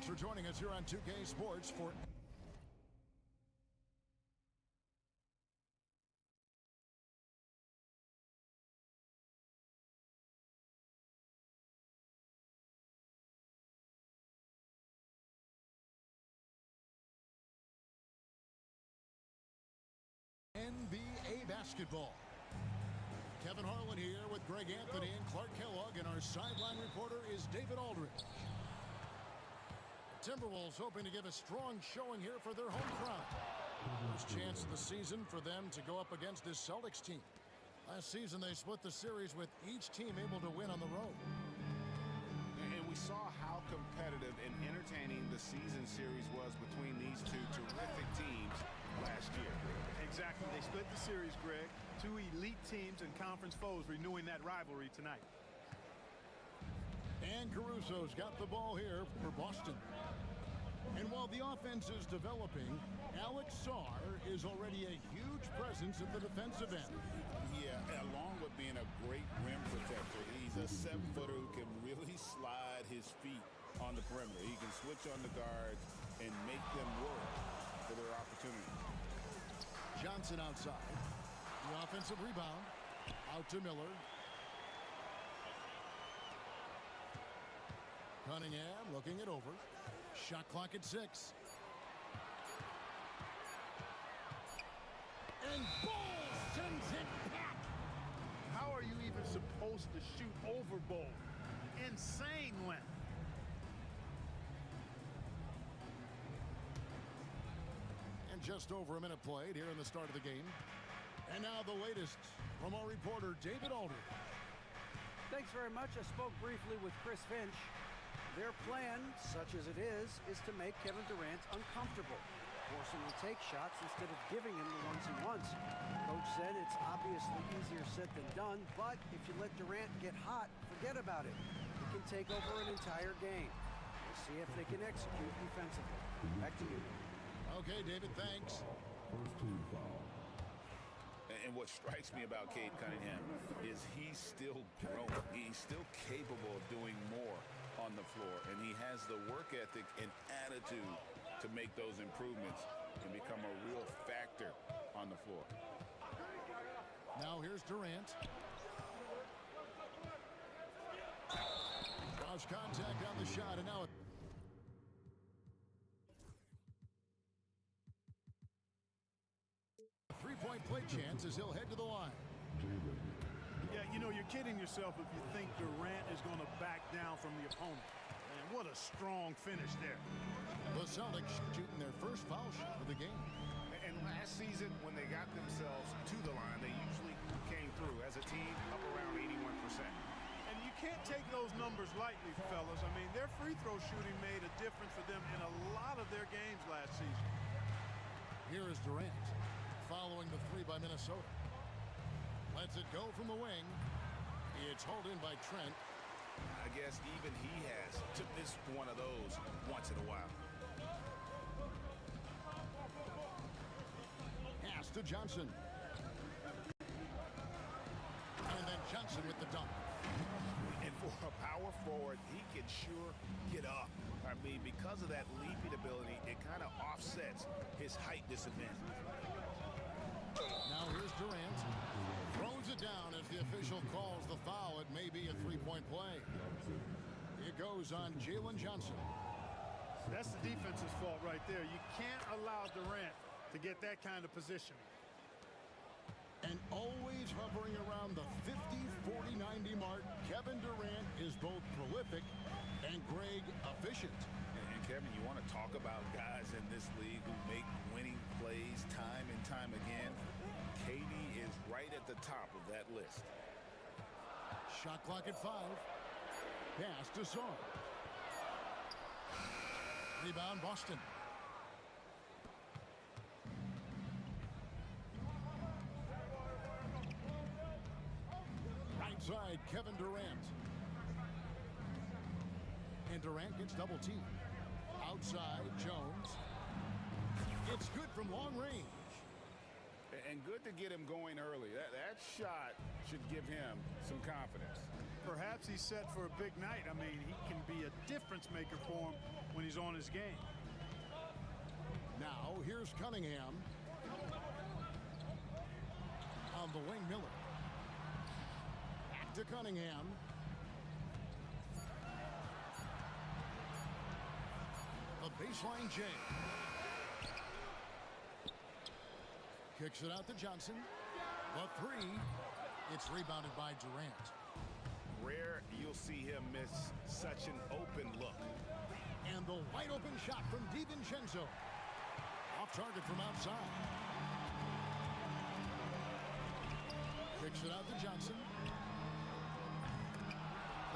for joining us here on 2K Sports for NBA basketball. Kevin Harlan here with Greg Anthony and Clark Kellogg, and our sideline reporter is David Aldridge. Timberwolves hoping to give a strong showing here for their home crowd. First chance of the season for them to go up against this Celtics team. Last season they split the series with each team able to win on the road. And we saw how competitive and entertaining the season series was between these two terrific teams last year. Exactly. They split the series, Greg. Two elite teams and conference foes renewing that rivalry tonight. And Caruso's got the ball here for Boston. And while the offense is developing, Alex Sarr is already a huge presence at the defensive end. Yeah, along with being a great rim protector, he's a 7-footer who can really slide his feet on the perimeter. He can switch on the guards and make them work for their opportunity. Johnson outside. The offensive rebound. Out to Miller. Cunningham looking it over. Shot clock at 6. And Ball sends it back. How are you even supposed to shoot over Ball? Insane length. And just over a minute played here in the start of the game. And now the latest from our reporter, David Aldridge. Thanks very much. I spoke briefly with Chris Finch. Their plan, such as it is to make Kevin Durant uncomfortable, force him to take shots instead of giving him the ones he wants. Coach said it's obviously easier said than done, but if you let Durant get hot, forget about it. He can take over an entire game. We'll see if they can execute defensively. Back to you. Okay, David, thanks. First team foul. And what strikes me about Cade Cunningham is he's still growing. He's still capable of doing more on the floor, and he has the work ethic and attitude to make those improvements and become a real factor on the floor. Now here's Durant. Draws contact on the shot, and now a three-point play chance as he'll head to the line. Yeah, you know, you're kidding yourself if you think Durant is going to back down from the opponent. Man, what a strong finish there. The Celtics shooting their first foul shot of the game. And last season, when they got themselves to the line, they usually came through as a team up around 81%. And you can't take those numbers lightly, fellas. I mean, their free throw shooting made a difference for them in a lot of their games last season. Here is Durant following the three by Minnesota. Lets it go from the wing. It's hauled in by Trent. I guess even he has to miss one of those once in a while. Pass to Johnson. And then Johnson with the dunk. And for a power forward, he can sure get up. I mean, because of that leaping ability, it kind of offsets his height disadvantage. Now here's Durant. Throws it down as the official calls the foul. It may be a three-point play. It goes on Jalen Johnson. That's the defense's fault right there. You can't allow Durant to get that kind of position. And always hovering around the 50, 40, 90 mark, Kevin Durant is both prolific and, Greg, efficient. And Kevin, you want to talk about guys in this league who make winning plays time and time again? KD is right at the top of that list. Shot clock at 5. Pass to Sarr. Rebound, Boston. Right side, Kevin Durant. And Durant gets double teamed. Outside, Jones. It's good from long range. And good to get him going early. That shot should give him some confidence. Perhaps he's set for a big night. I mean, he can be a difference maker for him when he's on his game. Now, here's Cunningham. On the wing, Miller. Back to Cunningham. The baseline J. Kicks it out to Johnson. The three. It's rebounded by Durant. Rare you'll see him miss such an open look. And the wide open shot from DiVincenzo. Off target from outside. Kicks it out to Johnson.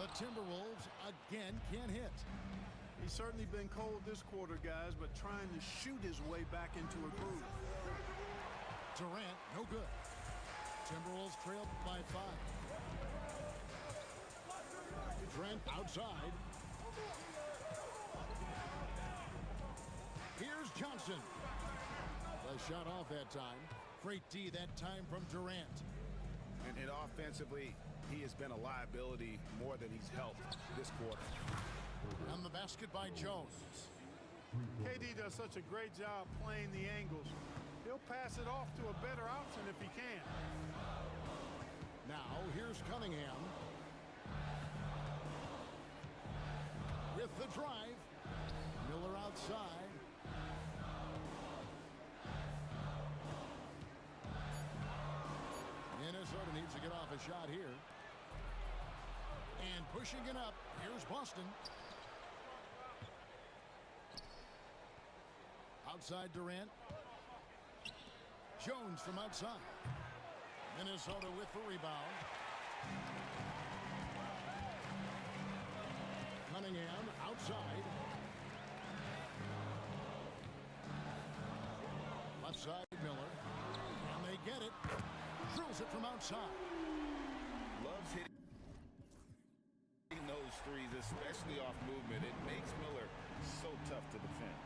The Timberwolves again can't hit. He's certainly been cold this quarter, guys, but trying to shoot his way back into a groove. Durant, no good. Timberwolves trail by 5. Durant outside. Here's Johnson. The shot off that time. Great D that time from Durant. And offensively, he has been a liability more than he's helped this quarter. And the basket by Jones. KD does such a great job playing the angles. He'll pass it off to a better option if he can. Now, here's Cunningham. With the drive. Miller outside. Minnesota needs to get off a shot here. And pushing it up, here's Boston. Outside Durant. Jones from outside. Minnesota with the rebound. Cunningham outside. Left side Miller. And they get it. Drills it from outside. Loves hitting those threes, especially off movement. It makes Miller so tough to defend.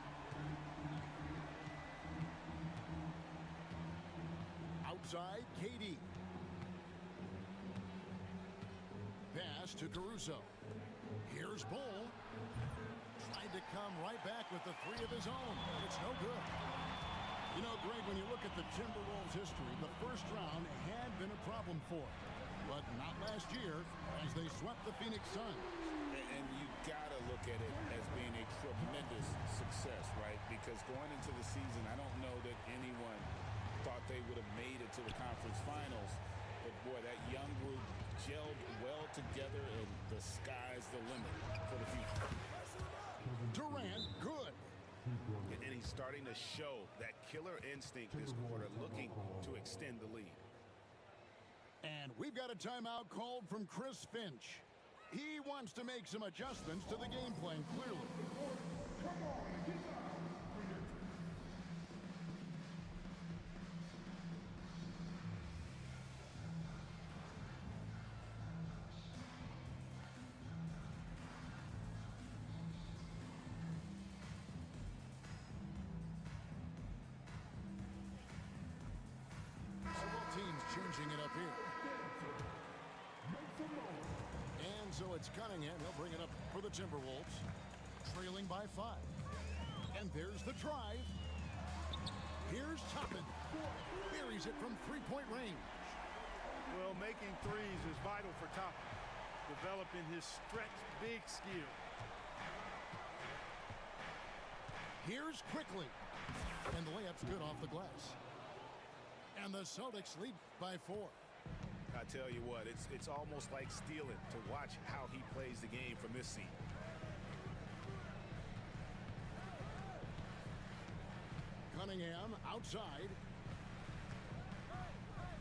Outside, KD. Pass to Caruso. Here's Bull. Tried to come right back with the three of his own. It's no good. You know, Greg, when you look at the Timberwolves' history, the first round had been a problem for them. But not last year, as they swept the Phoenix Suns. And you got to look at it as being a tremendous success, right? Because going into the season, I don't know that anyone thought they would have made it to the conference finals. But, boy, that young group gelled well together, and the sky's the limit for the future. Durant, good. And he's starting to show that killer instinct this quarter, looking to extend the lead. And we've got a timeout called from Chris Finch. He wants to make some adjustments to the game plan, clearly. Teams changing it up here. And so it's Cunningham. He'll bring it up for the Timberwolves. Trailing by 5. And there's the drive. Here's Toppin. Buries it from three-point range. Well, making threes is vital for Toppin. Developing his stretch big skill. Here's Quickly. And the layup's good off the glass. And the Celtics lead by 4. I tell you what, it's almost like stealing to watch how he plays the game from this seat. Cunningham outside.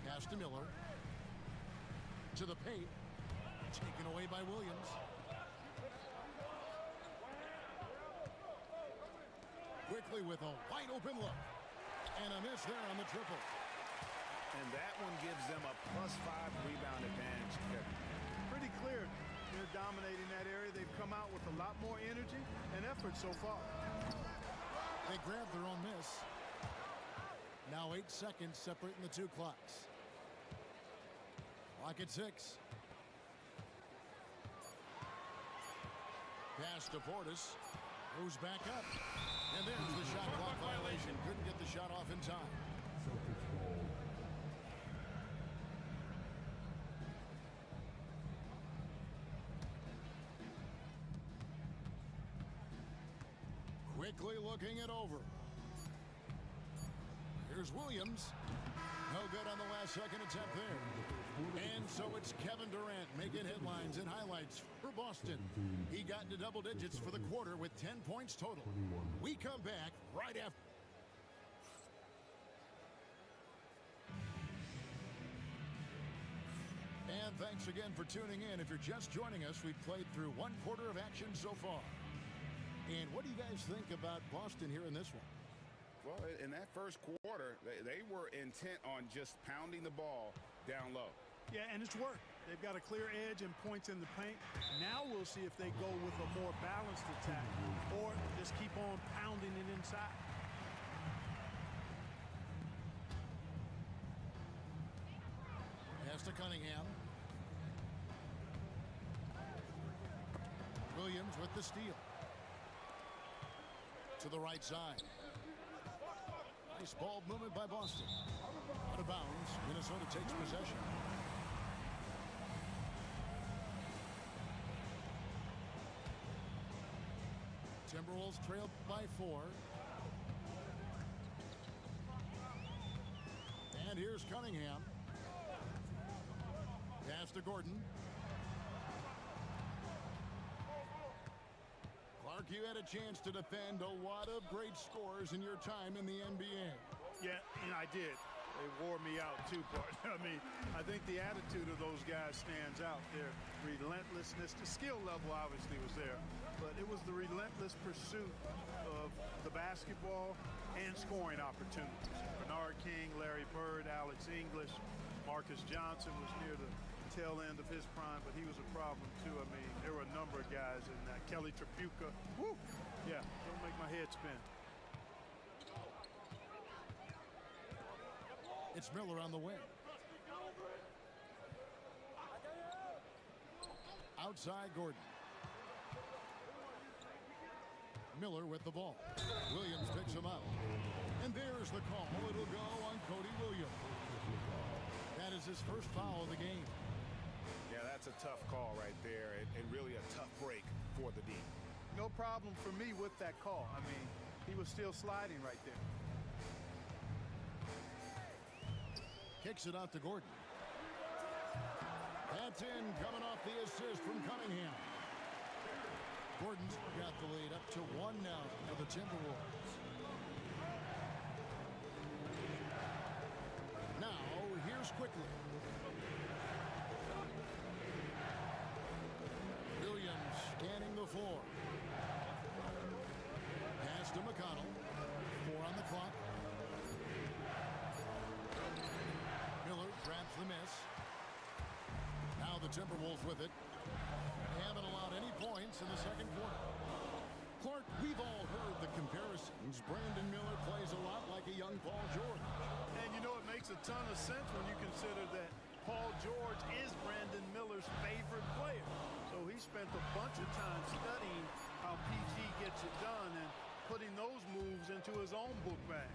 Pass to Miller. To the paint. Taken away by Williams. Quickly with a wide open look. And a miss there on the triple. And that one gives them a +5 rebound advantage. Pretty clear they're dominating that area. They've come out with a lot more energy and effort so far. They grabbed their own miss. Now 8 seconds separating the two clocks. Clock at 6. Pass to Portis. Goes back up. And there's the shot clock violation. Couldn't get the shot off in time. Celtics ball. Quickly looking it over. Here's Williams. No good on the last second attempt there. And so it's Kevin Durant making headlines and highlights for Boston. He got into double digits for the quarter with 10 points total. We come back right after. And thanks again for tuning in. If you're just joining us, we've played through one quarter of action so far. And what do you guys think about Boston here in this one? Well, in that first quarter, they were intent on just pounding the ball down low. Yeah, and it's worked. They've got a clear edge and points in the paint. Now we'll see if they go with a more balanced attack or just keep on pounding it inside. Pass to Cunningham. Williams with the steal. To the right side. Nice ball movement by Boston. Out of bounds. Minnesota takes possession. Timberwolves trail by 4. And here's Cunningham. Pass to Gordon. Clark, you had a chance to defend a lot of great scores in your time in the NBA. Yeah, and I did. They wore me out too, partner. I mean, I think the attitude of those guys stands out. Their relentlessness, the skill level obviously was there, but it was the relentless pursuit of the basketball and scoring opportunities. Bernard King, Larry Bird, Alex English, Marcus Johnson was near the tail end of his prime, but he was a problem too. I mean, there were a number of guys in that. Kelly Tripucka, woo! Yeah, don't make my head spin. It's Miller on the wing. Outside Gordon. Miller with the ball. Williams picks him up. And there's the call. It'll go on Cody Williams. That is his first foul of the game. Yeah, that's a tough call right there, and really a tough break for the D. No problem for me with that call. I mean, he was still sliding right there. Kicks it out to Gordon. That's in, coming off the assist from Cunningham. Gordon's got the lead up to 1 now for the Timberwolves. Now, here's Quickly. Williams scanning the floor. Pass to McConnell. 4 on the clock. Miller grabs the miss. Now the Timberwolves with it. They haven't allowed any points in the second quarter. Clark, we've all heard the comparisons. Brandon Miller plays a lot like a young Paul George. And you know, it makes a ton of sense when you consider that Paul George is Brandon Miller's favorite player. So he spent a bunch of time studying how PG gets it done and putting those moves into his own book bag.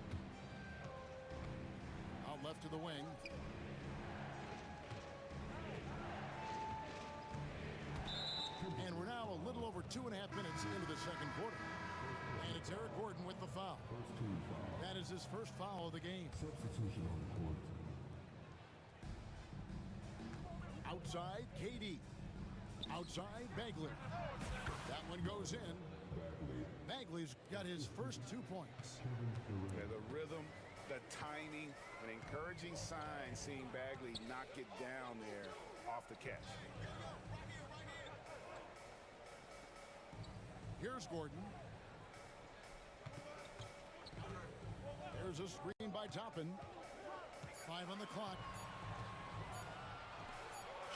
Out left to the wing. And we're now a little over 2.5 minutes into the second quarter. And it's Eric Gordon with the foul. First team foul. That is his first foul of the game. Substitution on court. Outside, KD. Outside, Bagley. That one goes in. Bagley's got his first 2 points. Yeah, the rhythm, the timing, an encouraging sign seeing Bagley knock it down there off the catch. Here's Gordon. There's a screen by Toppin. 5 on the clock.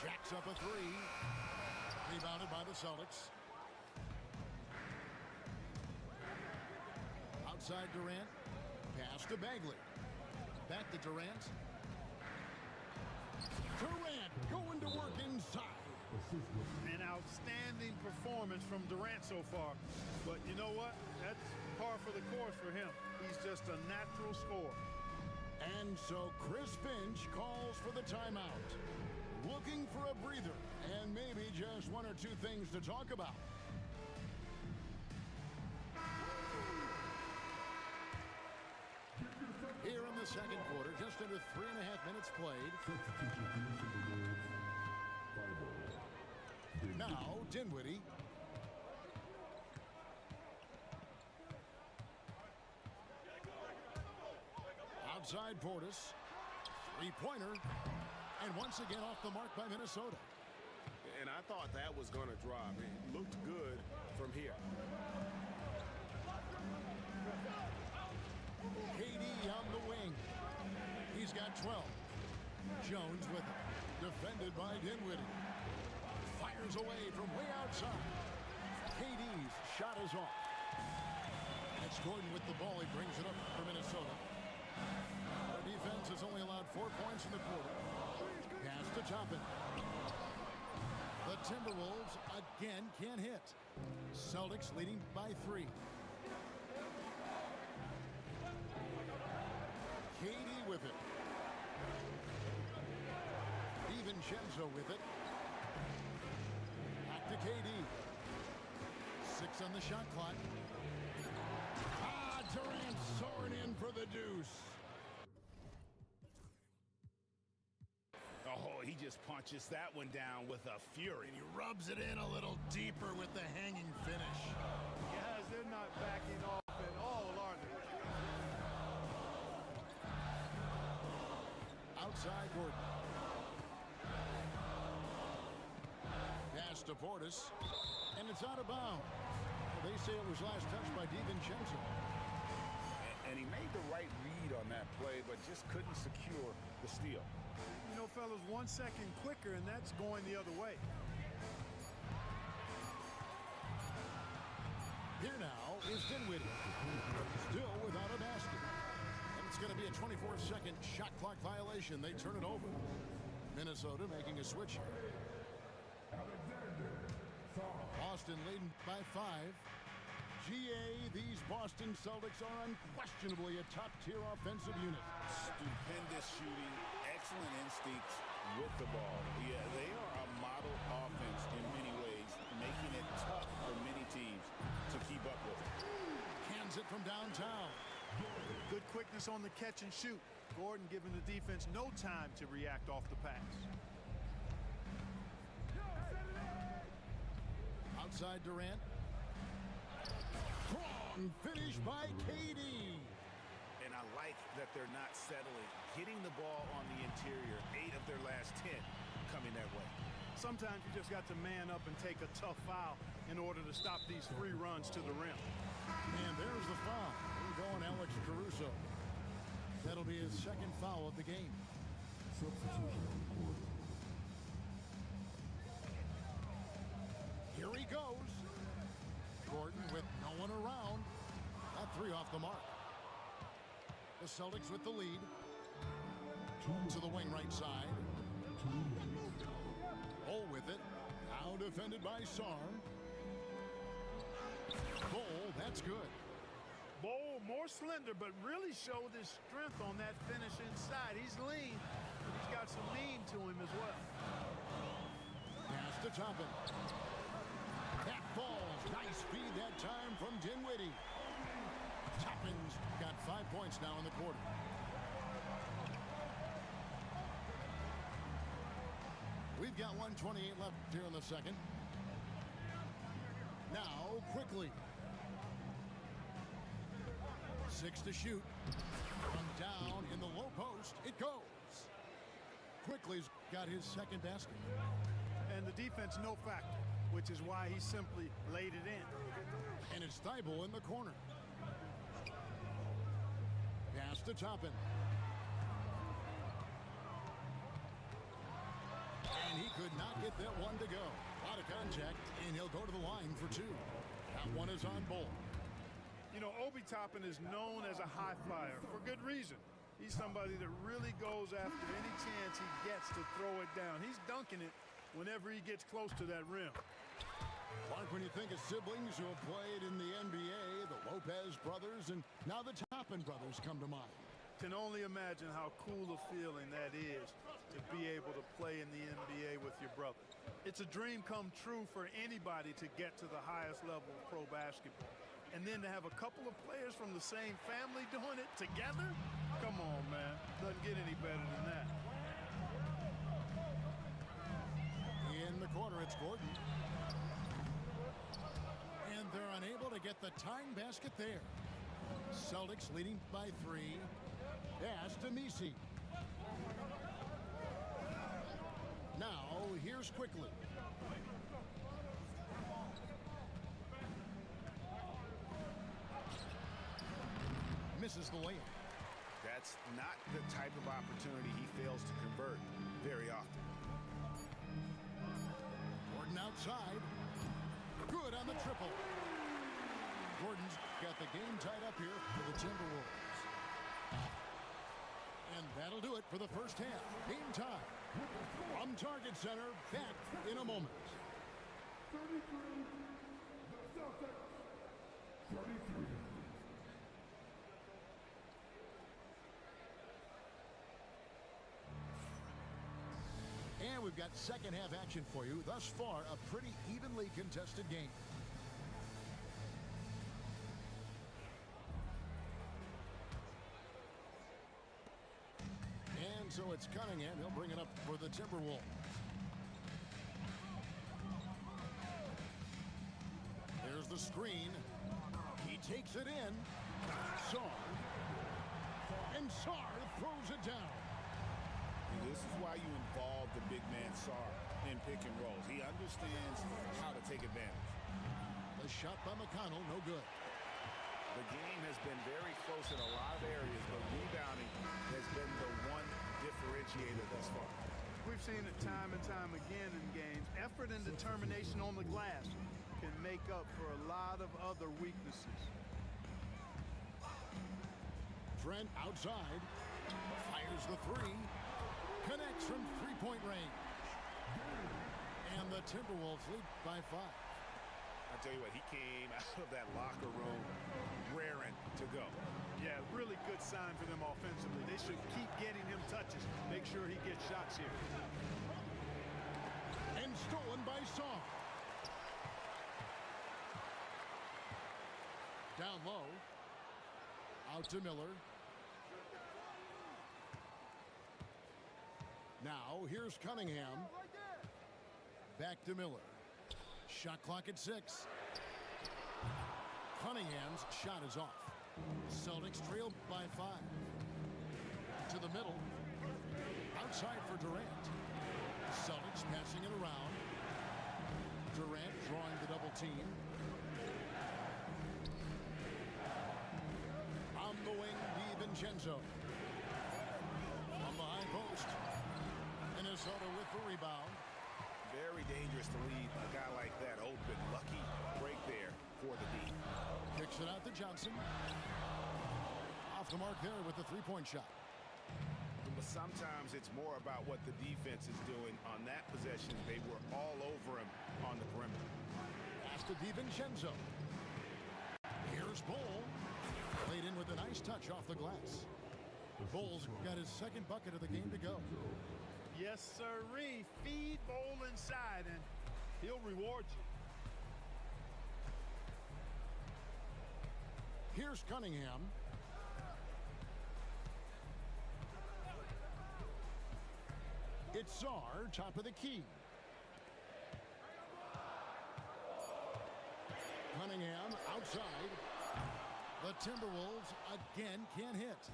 Jacks up a 3. Rebounded by the Celtics. Outside Durant. Pass to Bagley. Back to Durant. Durant Going to work inside. An outstanding performance from Durant so far. But you know what? That's par for the course for him. He's just a natural scorer. And so Chris Finch calls for the timeout. Looking for a breather and maybe just one or two things to talk about. Here in the second quarter, just under 3.5 minutes played. Now, Dinwiddie. Outside Portis. Three-pointer. And once again off the mark by Minnesota. And I thought that was going to drop. It looked good from here. KD on the wing. He's got 12. Jones with it. Defended by Dinwiddie. Fires away from way outside. KD's shot is off. That's Gordon with the ball. He brings it up for Minnesota. The defense has only allowed 4 points in the quarter. Pass to Toppin. The Timberwolves again can't hit. Celtics leading by 3. KD with it. DiVincenzo with it. Back to KD. 6 on the shot clock. Durant soaring in for the deuce. Oh, he just punches that one down with a fury. And he rubs it in a little deeper with the hanging finish. Guys, they're not backing off at all, are they? Outside Gordon. Pass to Portis. And it's out of bounds. They say it was last touched by DiVincenzo. And he made the right read on that play, but just couldn't secure the steal. You know, fellas, 1 second quicker, and that's going the other way. Here now is Dinwiddie. Still without a basket. And it's going to be a 24-second shot clock violation. They turn it over. Minnesota making a switch here. Boston leading by 5. GA, these Boston Celtics are unquestionably a top-tier offensive unit. Stupendous shooting, excellent instincts with the ball. Yeah, they are a model offense in many ways, making it tough for many teams to keep up with. Cans it from downtown. Good quickness on the catch and shoot. Gordon giving the defense no time to react off the pass. Outside Durant. Strong finish by KD. And I like that they're not settling, getting the ball on the interior. 8 of their last 10 coming that way. Sometimes you just got to man up and take a tough foul in order to stop these free runs to the rim. And there's the foul. We're going Alex Caruso. That'll be his second foul of the game. Here he goes. Gordon with no one around. That 3 off the mark. The Celtics with the lead. To the wing right side. Bull with it. Now defended by Sarm. Bull, that's good. Bull, more slender, but really showed his strength on that finish inside. He's lean, but he's got some mean to him as well. Pass to Toppin. That falls. Nice feed that time from Dinwiddie. Toppin's got 5 points now in the quarter. We've got 1:28 left here in the second. Now, quickly. 6 to shoot. From down in the low post, it goes. Quickly's got his second basket. And the defense no factor, which is why he simply laid it in. And it's Thibault in the corner. Pass to Toppin. And he could not get that one to go. A lot of contact, and he'll go to the line for 2. That one is on Bull. You know, Obi Toppin is known as a high flyer for good reason. He's somebody that really goes after any chance he gets to throw it down. He's dunking it whenever he gets close to that rim. Mark, when you think of siblings who have played in the NBA, the Lopez brothers, and now the Toppin brothers come to mind. Can only imagine how cool a feeling that is to be able to play in the NBA with your brother. It's a dream come true for anybody to get to the highest level of pro basketball. And then to have a couple of players from the same family doing it together? Come on, man. Doesn't get any better than that. In the corner, it's Gordon. And they're unable to get the tying basket there. Celtics leading by 3. Pass to Misi. Now, here's Quickly. Misses the layup. That's not the type of opportunity he fails to convert very often. Gordon outside. Good on the triple. Gordon's got the game tied up here for the Timberwolves. And that'll do it for the first half. Game time. From Target Center, back in a moment. 33, the Celtics, 33. And we've got second half action for you. Thus far, a pretty evenly contested game. And so it's Cunningham. He'll bring it up for the Timberwolves. There's the screen. He takes it in. Sarr. And Sarr throws it down. This is why you involve the big man Sarr in pick and rolls. He understands how to take advantage. The shot by McConnell, no good. The game has been very close in a lot of areas, but rebounding has been the one differentiator thus far. We've seen it time and time again in games. Effort and determination on the glass can make up for a lot of other weaknesses. Trent outside. Fires the 3. Connects from three-point range. And the Timberwolves lead by 5. I tell you what, he came out of that locker room raring to go. Yeah, really good sign for them offensively. They should keep getting him touches. Make sure he gets shots here. And stolen by Sarr. Down low. Out to Miller. Now, here's Cunningham. Back to Miller. Shot clock at 6. Cunningham's shot is off. Celtics trail by 5. To the middle. Outside for Durant. Celtics passing it around. Durant drawing the double team. On the wing, DiVincenzo. On the high post. Minnesota with the rebound. Very dangerous to leave a guy like that open. Lucky break there for the D. Kicks it out to Johnson. Off the mark there with the three-point shot. But sometimes it's more about what the defense is doing. On that possession, they were all over him on the perimeter. Pass to DiVincenzo. Here's Bol. Laid in with a nice touch off the glass. Bol's got his second bucket of the game to go. Yes, sirree. Feed Bol inside, and he'll reward you. Here's Cunningham. It's Sarr, top of the key. Cunningham outside. The Timberwolves again can't hit.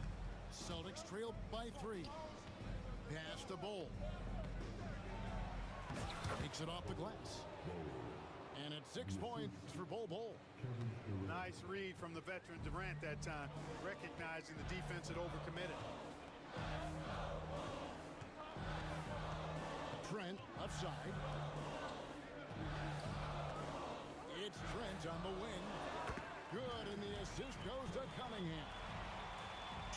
Celtics trail by 3. Pass to Bol. Takes it off the glass. And it's 6 points for Bol. Nice read from the veteran Durant that time, recognizing the defense had overcommitted. Trent left side. It's Trent on the wing. Good, and the assist goes to Cunningham.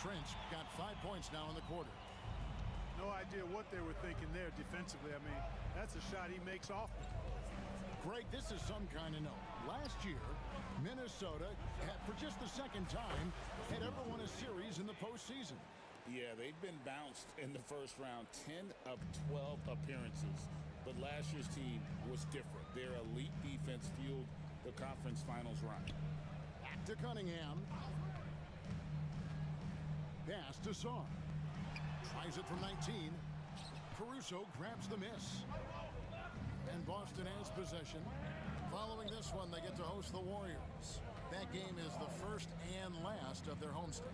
Trent's got 5 points now in the quarter. No idea what they were thinking there defensively. I mean, that's a shot he makes often. Greg, this is some kind of note. Last year, Minnesota, for just the second time, had ever won a series in the postseason. Yeah, they've been bounced in the first round 10 of 12 appearances. But last year's team was different. Their elite defense fueled the conference finals run. Back to Cunningham. Pass to Song. Tries it from 19. Caruso grabs the miss. And Boston has possession. Following this one, they get to host the Warriors. That game is the first and last of their homestand.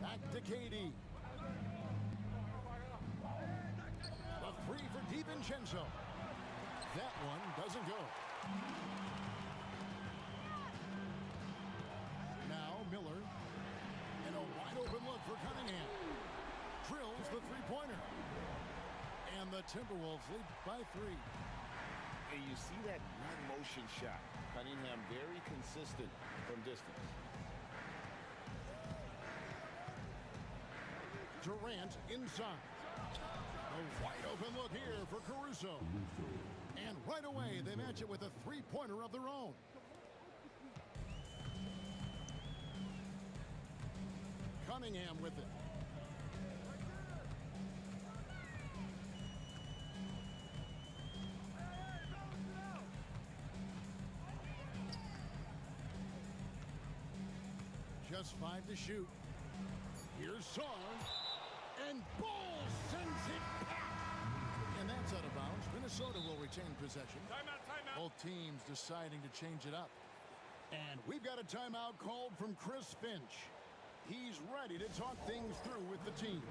Back to KD. A three for DiVincenzo. That one doesn't go. Now Miller. And a wide open look for Cunningham. Drills the three-pointer. And the Timberwolves lead by 3. And you see that one-motion shot. Cunningham very consistent from distance. Durant inside. A wide open look here for Caruso. And right away, they match it with a three-pointer of their own. Cunningham with it. Just 5 to shoot. Here's Song. And Bull sends it back. And that's out of bounds. Minnesota will retain possession. Timeout, timeout. Both teams deciding to change it up. And we've got a timeout called from Chris Finch. He's ready to talk things through with the team.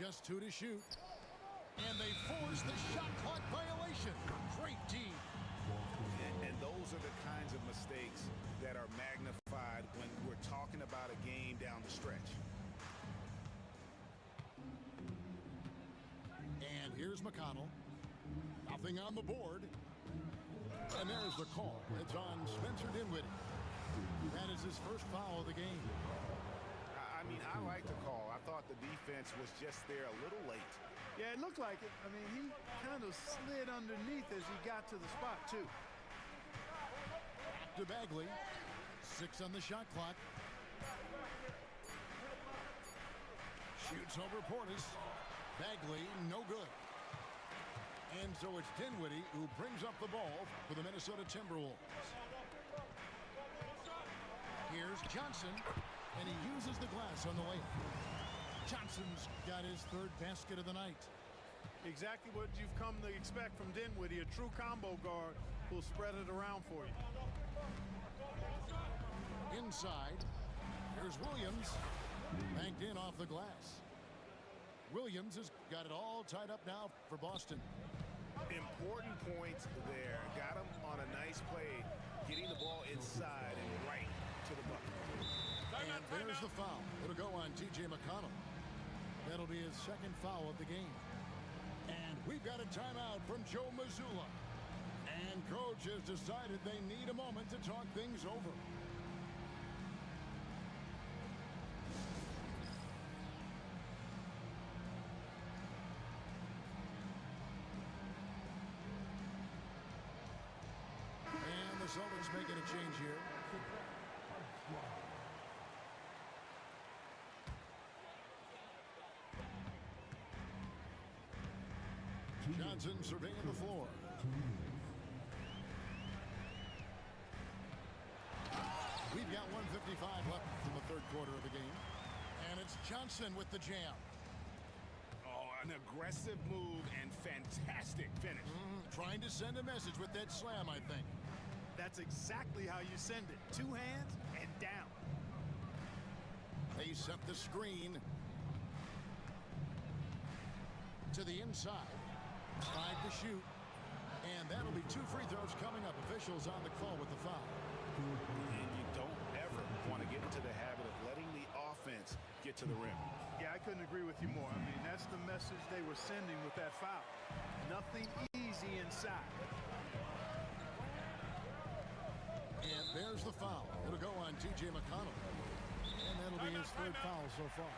Just 2 to shoot. And they force the shot clock violation. Great D. And those are the kinds of mistakes that are magnified when we're talking about a game down the stretch. And here's McConnell. Nothing on the board. And there's the call. It's on Spencer Dinwiddie. That is his first foul of the game. I mean, I like the call. I thought the defense was just there a little late. Yeah, it looked like it. I mean, he kind of slid underneath as he got to the spot, too. To Bagley. 6 on the shot clock. Shoots over Portis. Bagley, no good. And so it's Dinwiddie who brings up the ball for the Minnesota Timberwolves. Here's Johnson. And he uses the glass on the layup. Johnson's got his 3rd basket of the night. Exactly what you've come to expect from Dinwiddie, a true combo guard who'll spread it around for you. Inside, here's Williams. Banked in off the glass. Williams has got it all tied up now for Boston. Important points there. Got him on a nice play, getting the ball inside and right to the bucket. And there's the foul. It'll go on T.J. McConnell. That'll be his 2nd foul of the game. And we've got a timeout from Joe Mazzulla. And coach has decided they need a moment to talk things over. And the Celtics making a change here. Johnson surveying the floor. We've got 1:55 left in the 3rd quarter of the game. And it's Johnson with the jam. Oh, an aggressive move and fantastic finish. Trying to send a message with that slam, I think. That's exactly how you send it. 2 hands and down. They set the screen. To the inside. 5 to shoot. And that'll be 2 free throws coming up. Officials on the call with the foul. And you don't ever want to get into the habit of letting the offense get to the rim. Yeah, I couldn't agree with you more. I mean, that's the message they were sending with that foul. Nothing easy inside. And there's the foul. It'll go on T.J. McConnell. And that'll be his 3rd foul so far.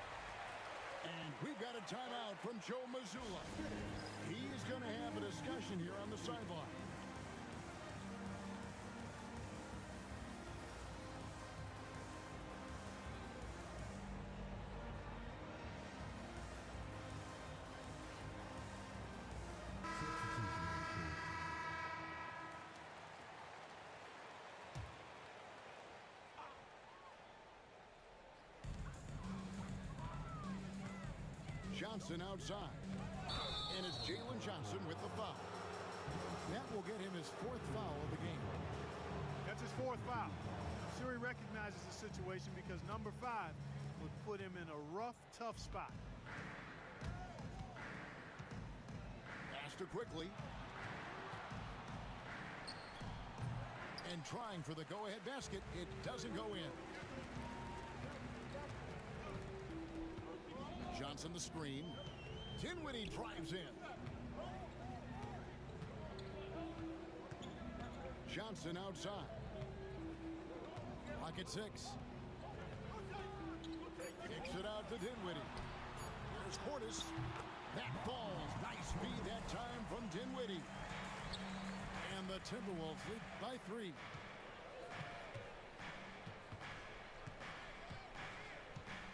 And we've got a timeout from Joe Mazzulla. He's going to have a discussion here on the sideline. Johnson outside. And it's Jalen Johnson with the foul. That will get him his 4th foul of the game. That's his 4th foul. Sure, he recognizes the situation because number 5 would put him in a rough, tough spot. Faster quickly. And trying for the go-ahead basket. It doesn't go in. Johnson the screen. Dinwiddie drives in. Johnson outside. Clock at 6. Kicks it out to Dinwiddie. There's Portis. That falls. Nice feed that time from Dinwiddie. And the Timberwolves lead by 3.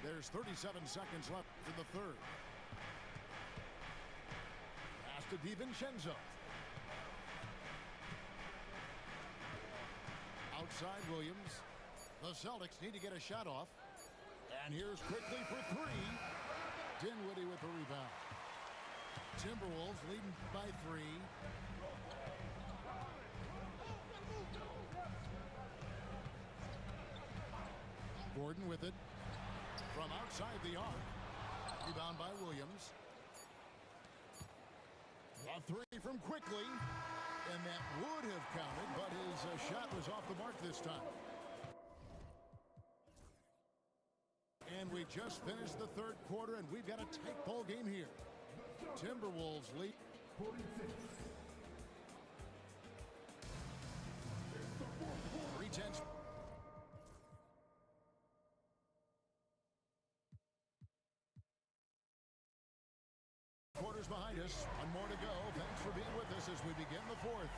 There's 37 seconds left in the 3rd. Pass to DiVincenzo. Outside Williams. The Celtics need to get a shot off. And here's quickly for 3. Dinwiddie with the rebound. Timberwolves leading by 3. Gordon with it. From outside the arc. Rebound by Williams. A 3 from quickly. And that would have counted, but his shot was off the mark this time. And we just finished the 3rd quarter, and we've got a tight ball game here. Timberwolves lead. 3:10. Quarters behind us. One more to go. Thanks for being with us as we begin the 4th.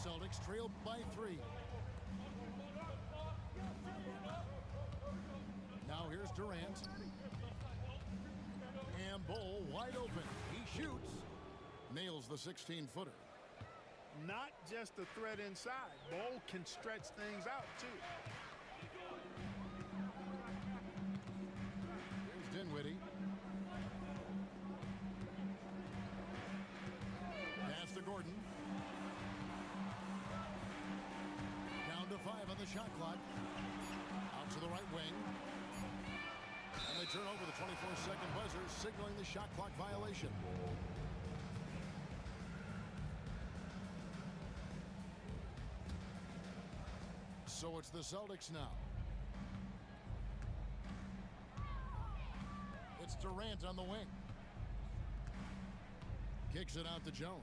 Celtics trail by 3. Now here's Durant. And Bull wide open. He shoots. Nails the 16-footer. Not just a threat inside. Bull can stretch things out, too. Here's Dinwiddie. Pass to Gordon. Down to 5 on the shot clock. Out to the right wing. And they turn over the 24-second buzzer, signaling the shot clock violation. So it's the Celtics now. It's Durant on the wing. Kicks it out to Jones.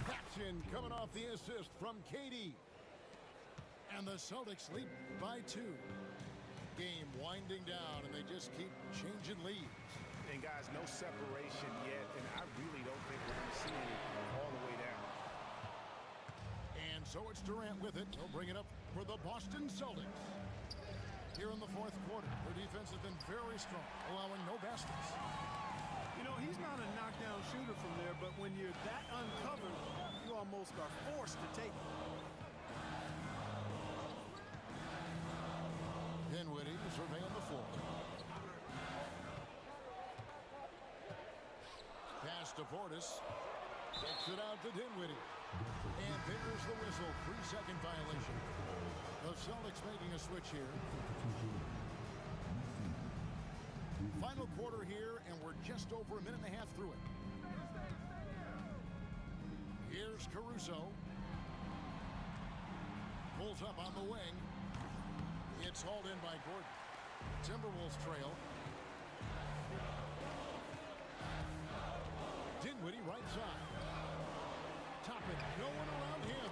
Action coming off the assist from KD. And the Celtics lead by 2. Game winding down, and they just keep changing leads. And guys, no separation yet, and I really don't think we're going to see it all the way down. And so it's Durant with it. He'll bring it up for the Boston Celtics. Here in the 4th quarter, their defense has been very strong, allowing no baskets. You know, he's not a knockdown shooter from there, but when you're that uncovered, you almost are forced to take it. Dinwiddie surveying the floor. Pass to Portis. Kicks it out to Dinwiddie. And there's the whistle. 3-second violation. The Celtics making a switch here. Final quarter here, and we're just over a minute and a half through it. Here's Caruso. Pulls up on the wing. It's hauled in by Gordon. Timberwolves trail. Dinwiddie right side. Toppin, no one around him.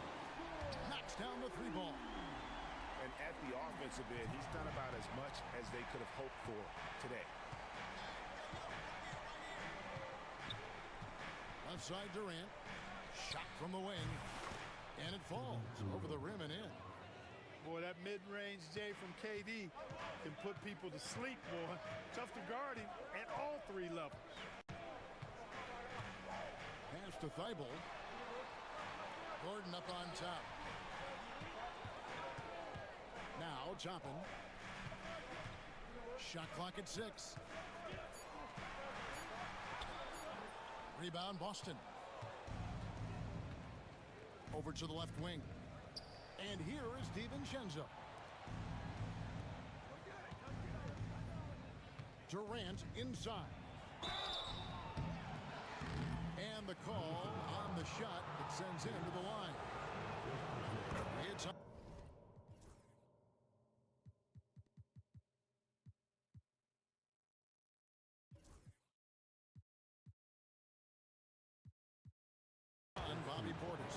Knocks down the 3 ball. And at the offensive end, he's done about as much as they could have hoped for today. Left side Durant. Shot from the wing. And it falls over the rim and in. Boy, that mid-range J from KD can put people to sleep, boy. Tough to guard him at all 3 levels. Pass to Thibault. Gordon up on top. Now Toppin. Shot clock at 6. Rebound Boston. Over to the left wing. And here is DiVincenzo. Durant inside. And the call on the shot that sends him to the line. It's up. Bobby Portis.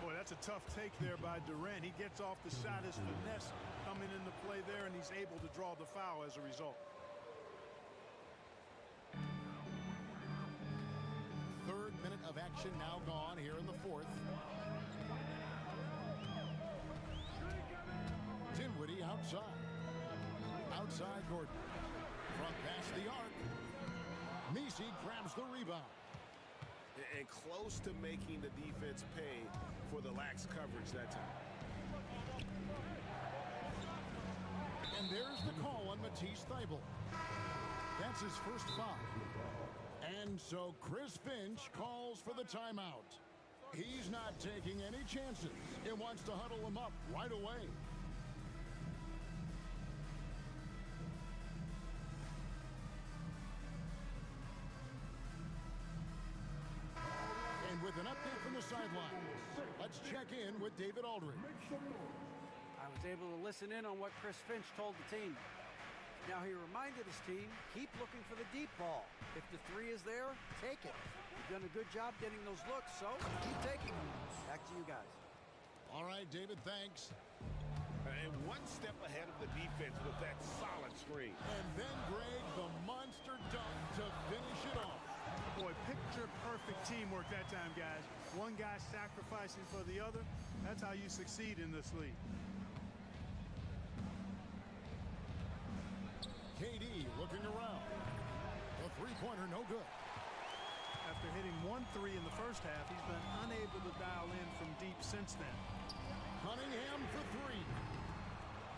Boy, that's a tough take there by Durant. He gets off the shot, his finesse coming into play there, and he's able to draw the foul as a result. Third minute of action now gone here in the 4th. Dinwiddie outside. Outside Gordon. Front past the arc. Messi grabs the rebound. And close to making the defense pay for the lax coverage that time. And there's the call on Matisse Thybulle. That's his first foul. And so Chris Finch calls for the timeout. He's not taking any chances. He wants to huddle him up right away. And with an update from the sidelines, let's check in with David Aldridge. I was able to listen in on what Chris Finch told the team. Now he reminded his team, keep looking for the deep ball. If the 3 is there, take it. You've done a good job getting those looks, so keep taking them. Back to you guys. All right, David, thanks. And one step ahead of the defense with that solid screen. And then Greg, the monster dunk to finish it off. Boy, picture-perfect teamwork that time, guys. One guy sacrificing for the other. That's how you succeed in this league. KD looking around. The 3-pointer no good. After hitting 1 3 in the first half, he's been unable to dial in from deep since then. Cunningham for 3.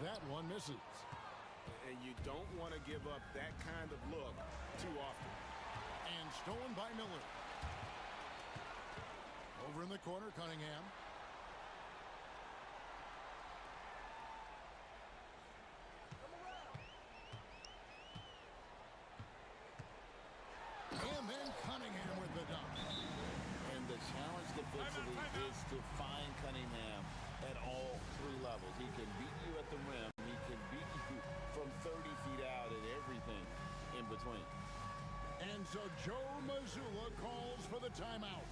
That one misses. And you don't want to give up that kind of look too often. And stolen by Miller. Over in the corner, Cunningham. And then Cunningham with the dunk. And the challenge defensively is to find Cunningham at all 3 levels. He can beat you at the rim. He can beat you from 30 feet out and everything in between. And so Joe Mazzulla calls for the timeout.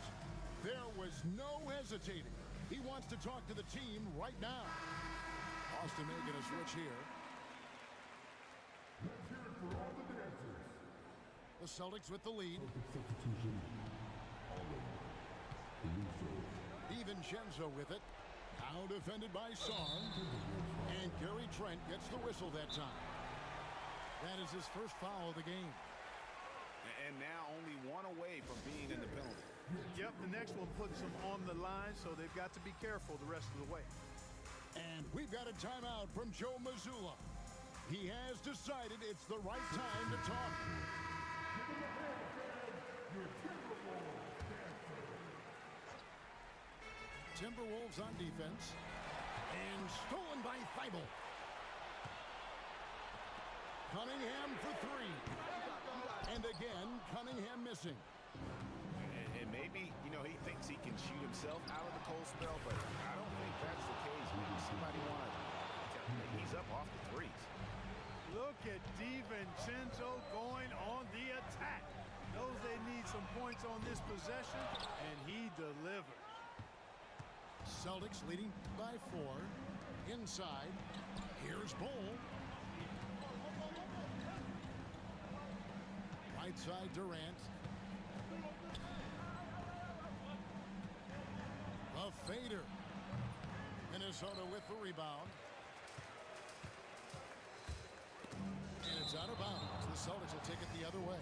There was no hesitating. He wants to talk to the team right now. Austin making a switch here. Let's hear it for all the dancers. The Celtics with the lead. DiVincenzo with it. Now defended by Song. And Gary Trent gets the whistle that time. That is his first foul of the game. And now only 1 away from being in the penalty. Yep, the next one puts them on the line, so they've got to be careful the rest of the way. And we've got a timeout from Joe Mazzulla. He has decided it's the right time to talk. Timberwolves on defense. And stolen by Thibault. Cunningham for three. And again, Cunningham missing. And maybe, you know, he thinks he can shoot himself out of the cold spell, but I don't think that's the case. Maybe somebody want to ease up off the threes. Look at DiVincenzo going on the attack. Knows they need some points on this possession, and he delivered. Celtics leading by 4. Inside. Here's Bull. Right side Durant. A fader. Minnesota with the rebound. And it's out of bounds. The Celtics will take it the other way.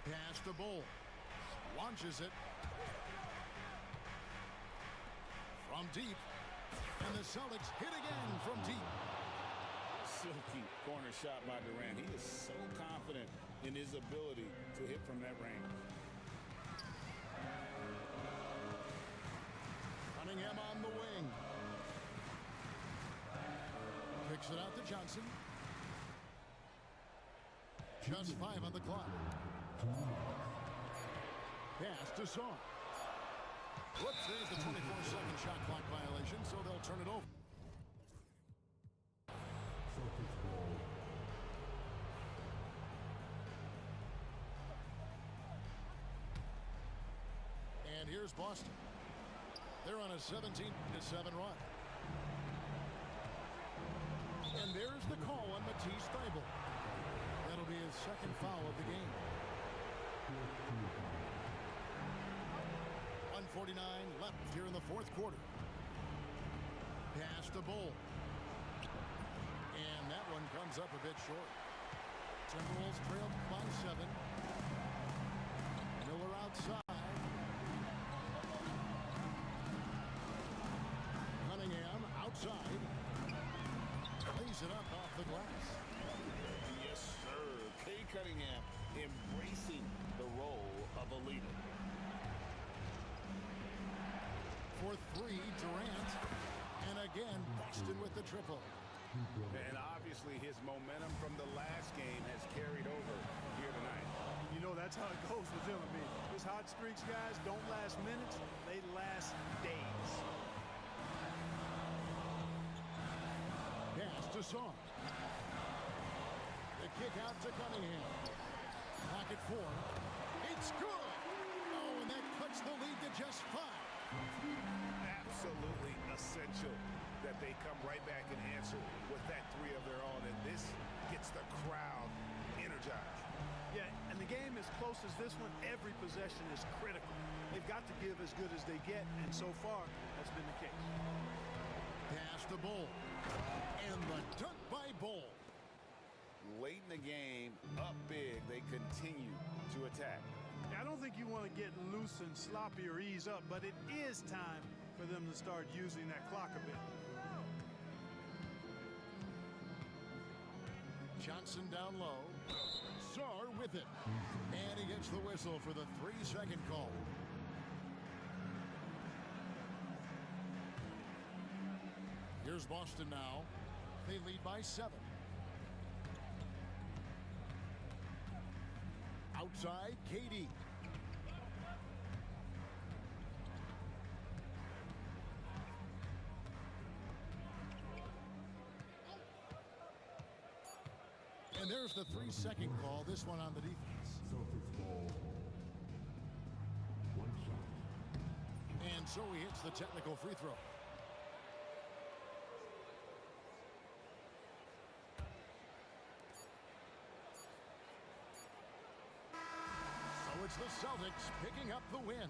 Pass to Bull. Launches it. From deep. And the Celtics hit again from deep. Silky corner shot by Durant. He is so confident in his ability to hit from that range. Cunningham on the wing. Kicks it out to Johnson. Just 5 on the clock. Pass to Song. Whoops, there's the 24-second shot clock violation, so they'll turn it over. Celtics ball. And here's Boston. They're on a 17-7 run. And there's the call on Matisse Thybulle. That'll be his second foul of the game. 1:49 left here in the fourth quarter. Pass to Bull. And that one comes up a bit short. Timberwolves trailed by 7. Miller outside. Cunningham outside. Lays it up off the glass. Yes, sir. Kay Cunningham embracing the role of a leader. For 3, Durant. And again, Boston with the triple. And obviously his momentum from the last game has carried over here tonight. You know, that's how it goes with him. I mean, his hot streaks, guys, don't last minutes. They last days. Pass to Song. The kick out to Cunningham. Clock at 4. It's good. Oh, and that cuts the lead to just 5. Absolutely essential that they come right back and answer with that 3 of their own, and this gets the crowd energized. Yeah, and the game as close as this one, every possession is critical. They've got to give as good as they get, and so far, that's been the case. Pass to Bull. And the dunk by Bull. Late in the game, up big, they continue to attack. I don't think you want to get loose and sloppy or ease up, but it is time for them to start using that clock a bit. Johnson down low. Sarr with it. And he gets the whistle for the 3-second call. Here's Boston now. They lead by 7. Outside, KD. And there's the 3-second call, this one on the defense. Celtics ball. 1 shot. And so he hits the technical free throw. So it's the Celtics picking up the win.